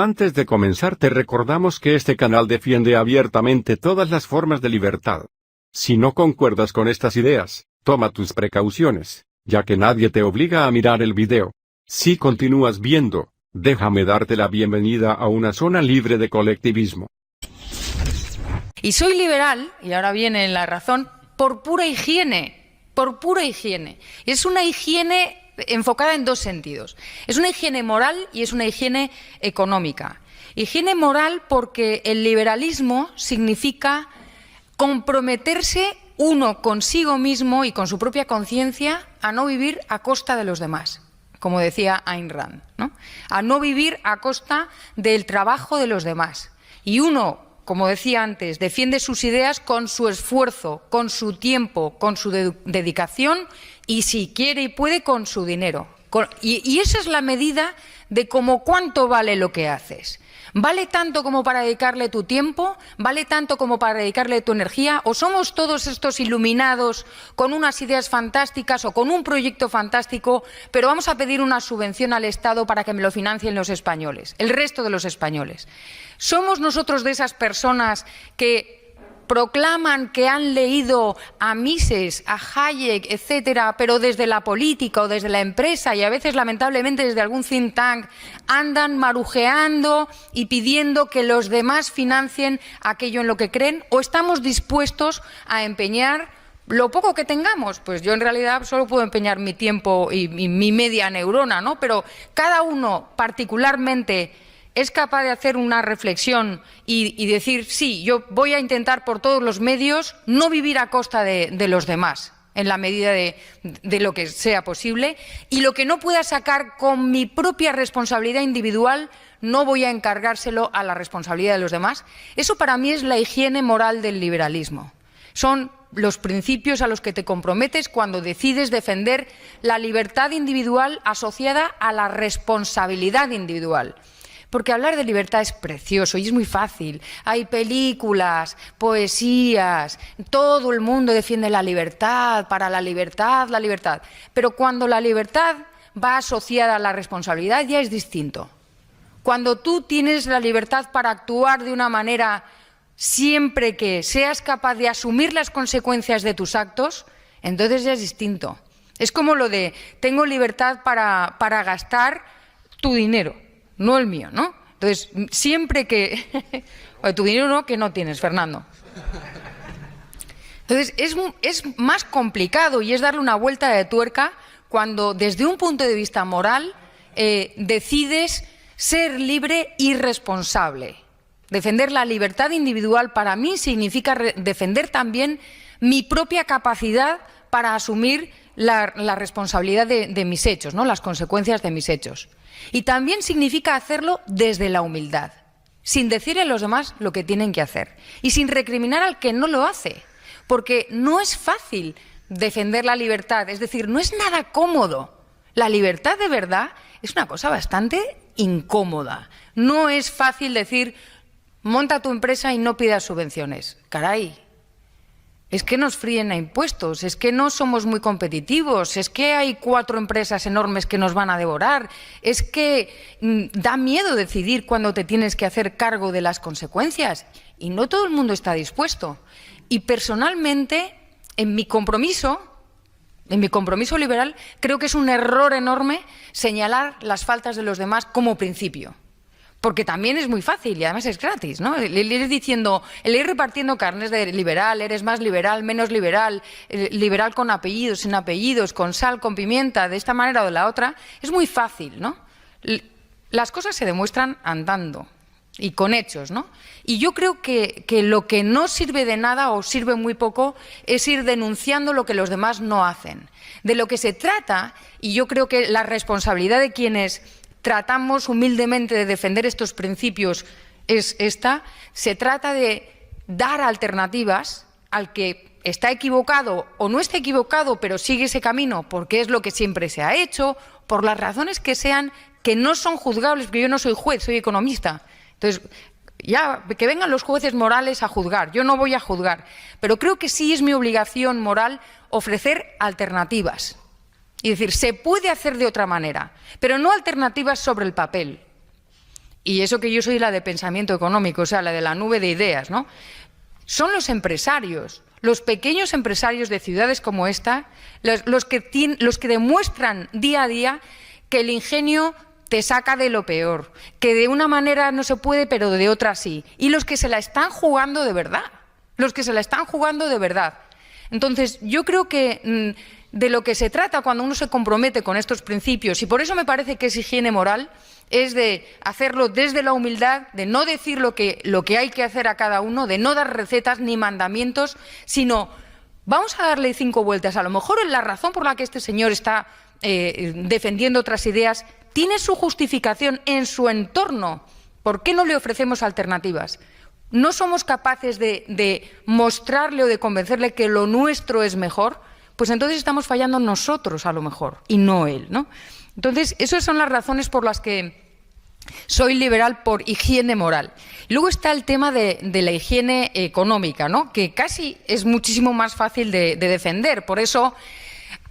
Antes de comenzar te recordamos que este canal defiende abiertamente todas las formas de libertad. Si no concuerdas con estas ideas, toma tus precauciones, ya que nadie te obliga a mirar el video. Si continúas viendo, déjame darte la bienvenida a una zona libre de colectivismo. Y soy liberal, y ahora viene la razón, por pura higiene, por pura higiene. Y es una higiene enfocada en dos sentidos. Es una higiene moral y es una higiene económica. Higiene moral porque el liberalismo significa comprometerse uno consigo mismo y con su propia conciencia a no vivir a costa de los demás, como decía Ayn Rand, ¿no? A no vivir a costa del trabajo de los demás. Y uno, como decía antes, defiende sus ideas con su esfuerzo, con su tiempo, con su dedicación y, si quiere y puede, con su dinero. Y esa es la medida de cómo cuánto vale lo que haces. ¿Vale tanto como para dedicarle tu tiempo? ¿Vale tanto como para dedicarle tu energía? ¿O somos todos estos iluminados con unas ideas fantásticas o con un proyecto fantástico, pero vamos a pedir una subvención al Estado para que me lo financien los españoles, el resto de los españoles? ¿Somos nosotros de esas personas que proclaman que han leído a Mises, a Hayek, etcétera, pero desde la política o desde la empresa y a veces lamentablemente desde algún think tank andan marujeando y pidiendo que los demás financien aquello en lo que creen? ¿O estamos dispuestos a empeñar lo poco que tengamos? Pues yo en realidad solo puedo empeñar mi tiempo y mi media neurona, ¿no? Pero cada uno particularmente es capaz de hacer una reflexión y decir, sí, yo voy a intentar por todos los medios no vivir a costa de los demás, en la medida de lo que sea posible, y lo que no pueda sacar con mi propia responsabilidad individual, no voy a encargárselo a la responsabilidad de los demás. Eso para mí es la higiene moral del liberalismo. Son los principios a los que te comprometes cuando decides defender la libertad individual asociada a la responsabilidad individual. Porque hablar de libertad es precioso y es muy fácil. Hay películas, poesías, todo el mundo defiende la libertad, para la libertad, la libertad. Pero cuando la libertad va asociada a la responsabilidad ya es distinto. Cuando tú tienes la libertad para actuar de una manera siempre que seas capaz de asumir las consecuencias de tus actos, entonces ya es distinto. Es como lo de tengo libertad para gastar tu dinero. No el mío, ¿no? Entonces, siempre que... Oye, tu dinero no, que no tienes, Fernando. Entonces, es más complicado y es darle una vuelta de tuerca cuando, desde un punto de vista moral, decides ser libre y responsable. Defender la libertad individual para mí significa defender también mi propia capacidad para asumir la responsabilidad de mis hechos, ¿no? Las consecuencias de mis hechos. Y también significa hacerlo desde la humildad, sin decirle a los demás lo que tienen que hacer y sin recriminar al que no lo hace, porque no es fácil defender la libertad, es decir, no es nada cómodo. La libertad de verdad es una cosa bastante incómoda. No es fácil decir, monta tu empresa y no pidas subvenciones. Caray. Es que nos fríen a impuestos, es que no somos muy competitivos, es que hay 4 empresas enormes que nos van a devorar, es que da miedo decidir cuándo te tienes que hacer cargo de las consecuencias y no todo el mundo está dispuesto. Y personalmente, en mi compromiso liberal, creo que es un error enorme señalar las faltas de los demás como principio. Porque también es muy fácil y además es gratis, ¿no? El ir diciendo, el ir repartiendo carnes de liberal, eres más liberal, menos liberal, liberal con apellidos, sin apellidos, con sal, con pimienta, de esta manera o de la otra, es muy fácil, ¿no? Las cosas se demuestran andando y con hechos, ¿no? Y yo creo que lo que no sirve de nada o sirve muy poco es ir denunciando lo que los demás no hacen. De lo que se trata, y yo creo que la responsabilidad de quienes tratamos humildemente de defender estos principios es esta, se trata de dar alternativas al que está equivocado o no está equivocado, pero sigue ese camino porque es lo que siempre se ha hecho, por las razones que sean, que no son juzgables, porque yo no soy juez, soy economista. Entonces, ya que vengan los jueces morales a juzgar, yo no voy a juzgar, pero creo que sí es mi obligación moral ofrecer alternativas. Y decir, se puede hacer de otra manera, pero no alternativas sobre el papel. y eso que yo soy la de pensamiento económico, o sea, la de la nube de ideas, ¿no? Son los empresarios, los pequeños empresarios de ciudades como esta, los que demuestran día a día que el ingenio te saca de lo peor, que de una manera no se puede, pero de otra sí, y los que se la están jugando de verdad, Entonces, yo creo que de lo que se trata cuando uno se compromete con estos principios, y por eso me parece que es higiene moral, es de hacerlo desde la humildad, de no decir lo que hay que hacer a cada uno, de no dar recetas ni mandamientos, sino vamos a darle 5 vueltas. A lo mejor la razón por la que este señor está defendiendo otras ideas tiene su justificación en su entorno. ¿Por qué no le ofrecemos alternativas? ¿No somos capaces de mostrarle o de convencerle que lo nuestro es mejor? Pues entonces estamos fallando nosotros a lo mejor y no él, ¿no? Entonces, esas son las razones por las que soy liberal por higiene moral. Luego está el tema de la higiene económica, ¿no? Que casi es muchísimo más fácil de defender. Por eso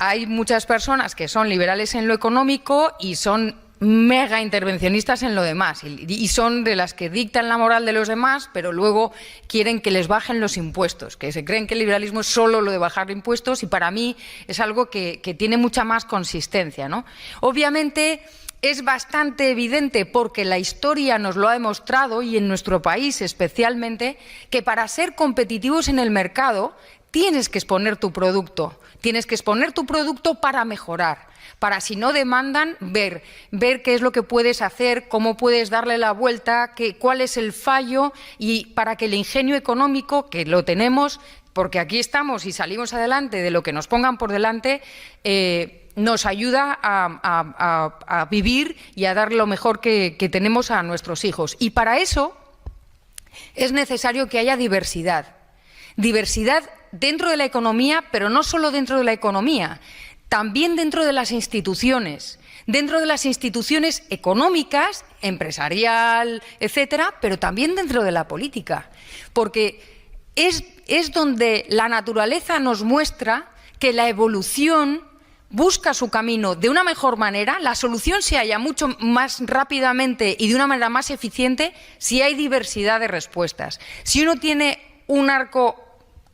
hay muchas personas que son liberales en lo económico y son mega intervencionistas en lo demás y son de las que dictan la moral de los demás, pero luego quieren que les bajen los impuestos, que se creen que el liberalismo es solo lo de bajar impuestos, y para mí es algo que tiene mucha más consistencia, ¿no? Obviamente es bastante evidente, porque la historia nos lo ha demostrado, y en nuestro país especialmente, que para ser competitivos en el mercado tienes que exponer tu producto para mejorar, para, si no demandan, ver qué es lo que puedes hacer, cómo puedes darle la vuelta, cuál es el fallo, y para que el ingenio económico, que lo tenemos, porque aquí estamos y salimos adelante de lo que nos pongan por delante, nos ayuda a vivir y a dar lo mejor que tenemos a nuestros hijos. Y para eso es necesario que haya diversidad. Diversidad dentro de la economía, pero no solo dentro de la economía, también dentro de las instituciones económicas, empresarial, etcétera, pero también dentro de la política, porque es donde la naturaleza nos muestra que la evolución busca su camino de una mejor manera, la solución se halla mucho más rápidamente y de una manera más eficiente si hay diversidad de respuestas. Si uno tiene un arco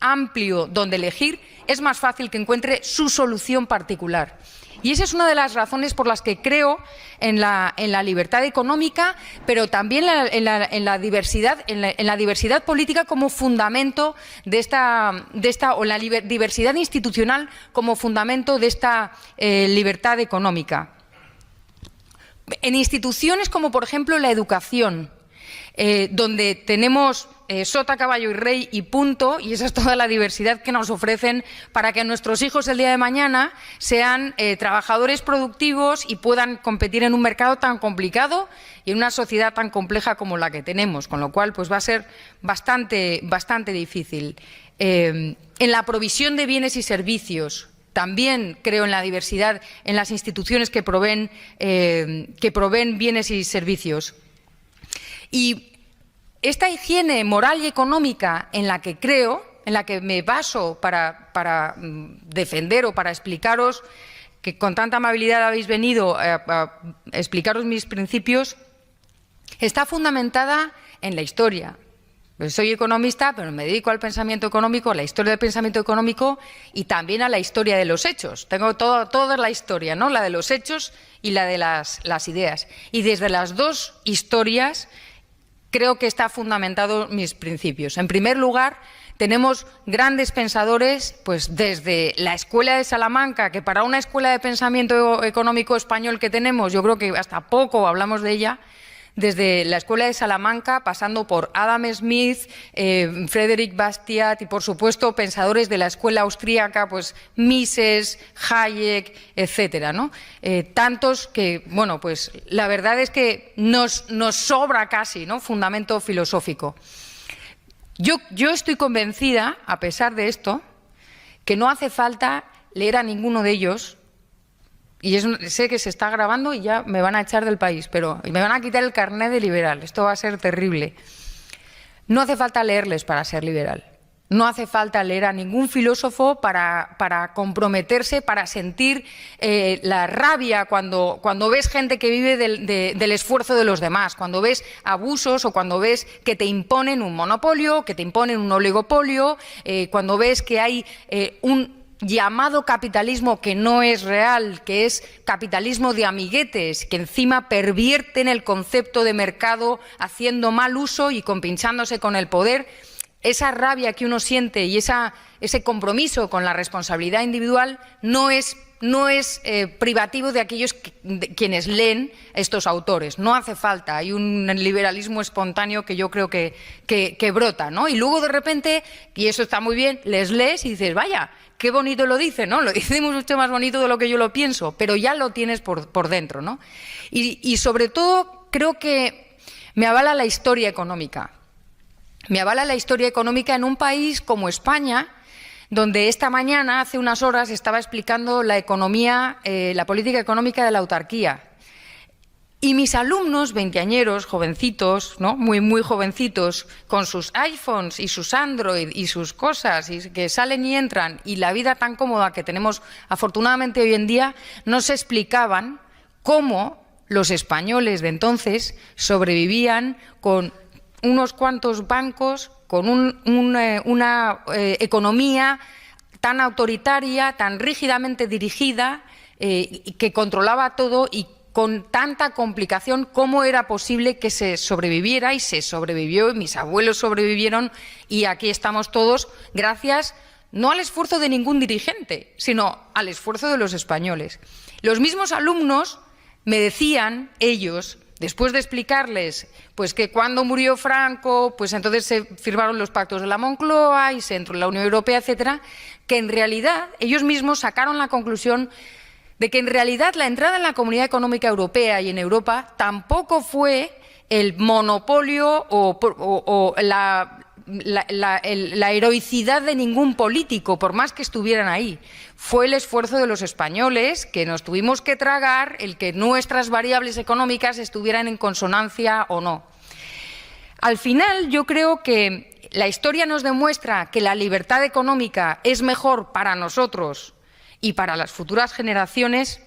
amplio donde elegir, es más fácil que encuentre su solución particular. Y esa es una de las razones por las que creo en la libertad económica, pero también en la diversidad política como fundamento de esta o la diversidad institucional como fundamento de esta libertad económica. En instituciones como, por ejemplo, la educación, donde tenemos sota, caballo y rey y punto, y esa es toda la diversidad que nos ofrecen para que nuestros hijos el día de mañana sean trabajadores productivos y puedan competir en un mercado tan complicado y en una sociedad tan compleja como la que tenemos, con lo cual pues va a ser bastante difícil. En la provisión de bienes y servicios, también creo en la diversidad en las instituciones que proveen bienes y servicios. Y esta higiene moral y económica en la que creo, en la que me baso para defender o para explicaros, que con tanta amabilidad habéis venido a explicaros mis principios, está fundamentada en la historia. Pues soy economista, pero me dedico al pensamiento económico, a la historia del pensamiento económico y también a la historia de los hechos. Tengo toda la historia, ¿no? La de los hechos y la de las ideas. Y desde las dos historias creo que está fundamentado mis principios. En primer lugar, tenemos grandes pensadores, pues desde la Escuela de Salamanca, que para una escuela de pensamiento económico español que tenemos, yo creo que hasta poco hablamos de ella, desde la Escuela de Salamanca, pasando por Adam Smith, Frédéric Bastiat y, por supuesto, pensadores de la escuela austríaca, pues Mises, Hayek, etcétera, ¿no? Tantos que, bueno, pues la verdad es que nos sobra casi, ¿no?, fundamento filosófico. Yo estoy convencida, a pesar de esto, que no hace falta leer a ninguno de ellos. Y sé que se está grabando y ya me van a echar del país, pero me van a quitar el carnet de liberal. Esto va a ser terrible. No hace falta leerles para ser liberal. No hace falta leer a ningún filósofo para comprometerse, para sentir la rabia cuando ves gente que vive del esfuerzo de los demás, cuando ves abusos o cuando ves que te imponen un monopolio, que te imponen un oligopolio, cuando ves que hay un llamado capitalismo que no es real, que es capitalismo de amiguetes, que encima pervierten el concepto de mercado haciendo mal uso y compinchándose con el poder. Esa rabia que uno siente y ese compromiso con la responsabilidad individual no es privativo de aquellos quienes leen estos autores. No hace falta, hay un liberalismo espontáneo que yo creo que brota, ¿no? Y luego de repente, y eso está muy bien, les lees y dices, vaya, qué bonito lo dice, ¿no? Lo dice mucho más bonito de lo que yo lo pienso, pero ya lo tienes por dentro, ¿no? Y sobre todo creo que me avala la historia económica. Me avala la historia económica en un país como España, donde esta mañana, hace unas horas, estaba explicando la economía, la política económica de la autarquía. Y mis alumnos, veinteañeros, jovencitos, ¿no? Muy jovencitos, con sus iPhones y sus Android y sus cosas, y que salen y entran, y la vida tan cómoda que tenemos afortunadamente hoy en día, no se explicaban cómo los españoles de entonces sobrevivían con unos cuantos bancos, con una economía tan autoritaria, tan rígidamente dirigida, que controlaba todo y con tanta complicación. ¿Cómo era posible que se sobreviviera? Y se sobrevivió, y mis abuelos sobrevivieron, y aquí estamos todos gracias no al esfuerzo de ningún dirigente, sino al esfuerzo de los españoles. Los mismos alumnos me decían, ellos, después de explicarles pues que cuando murió Franco, pues entonces se firmaron los pactos de la Moncloa y se entró en la Unión Europea, etcétera, que en realidad ellos mismos sacaron la conclusión de que en realidad la entrada en la Comunidad Económica Europea y en Europa tampoco fue el monopolio o la heroicidad de ningún político, por más que estuvieran ahí. Fue el esfuerzo de los españoles, que nos tuvimos que tragar el que nuestras variables económicas estuvieran en consonancia o no. Al final, yo creo que la historia nos demuestra que la libertad económica es mejor para nosotros y para las futuras generaciones,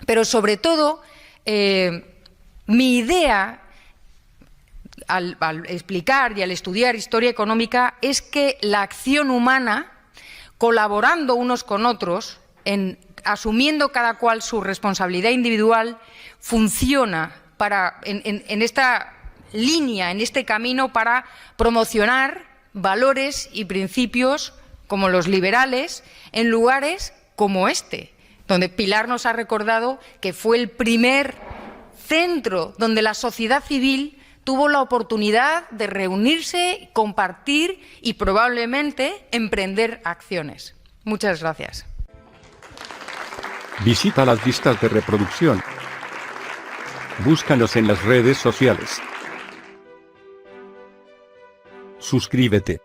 pero sobre todo, mi idea al explicar y al estudiar historia económica es que la acción humana, colaborando unos con otros, asumiendo cada cual su responsabilidad individual, funciona en esta línea, en este camino, para promocionar valores y principios como los liberales en lugares como este, donde Pilar nos ha recordado que fue el primer centro donde la sociedad civil tuvo la oportunidad de reunirse, compartir y probablemente emprender acciones. Muchas gracias. Visita las listas de reproducción. Búscanos en las redes sociales. Suscríbete.